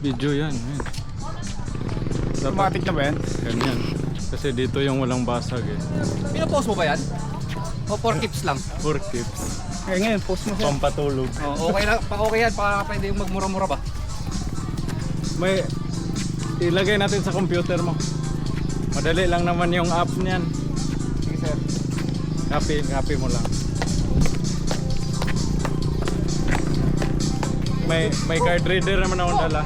Video yan. Automatic na ba yan? Ganyan. Kasi dito yung walang basag eh. Pinapost mo ba yan? O for keeps lang? For keeps. Kaya ngayon, post mo siya. Pampatulog. Oh, okay lang, okay yan, pwede yung magmura-mura ba? May ilagay natin sa computer mo. Madali lang naman yung app niyan. Sige sir. Copy mo lang. May card reader naman akong dala.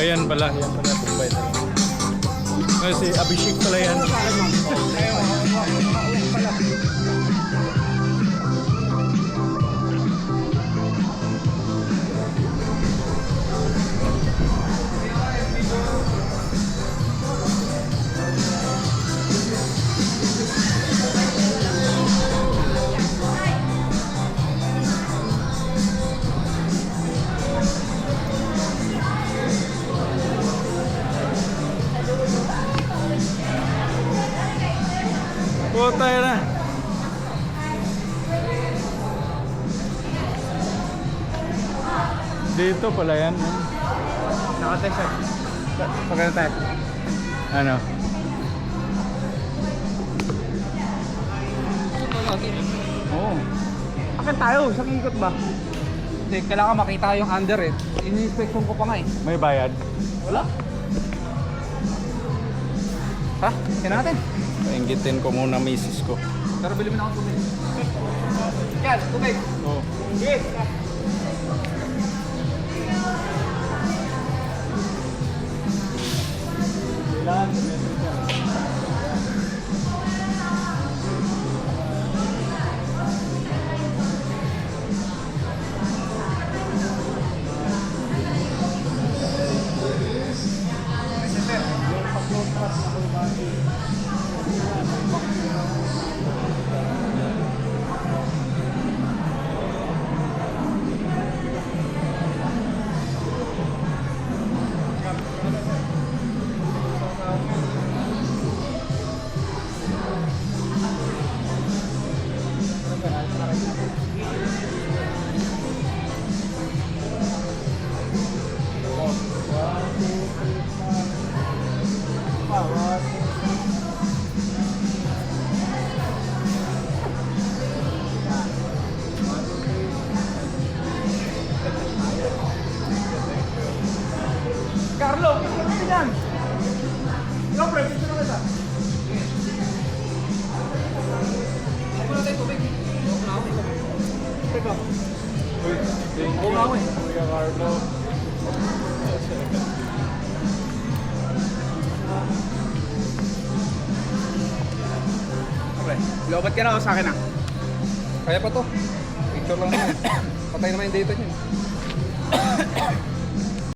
Ayan pala, yan pala. Bombay talaga. Kasi Abhishek pala yan. Puta na. Dito pala yan. Nakatext sir. Pagkano tayo? Ano? Oo. Akin tayo, isang ikot ba? Hindi, kailangan makita yung under eh. Ini-inspection ko pa nga eh. May bayad? Wala. Ha? Kaya natin. Painggitin ko muna misis ko. Pero bili mo na akong tubig. Yan, tubig. Oh. Yes. Carlo, picture mo yan. Ikaw pre, picture mo kita. Ako na tayo tubig. Ako na ako eh. Teka. Oo nga ako eh. Kuya Carlo. Okay. Lobat ka na o sa akin ah. Kaya pa to. Picture lang naman. Patay naman yung data niya.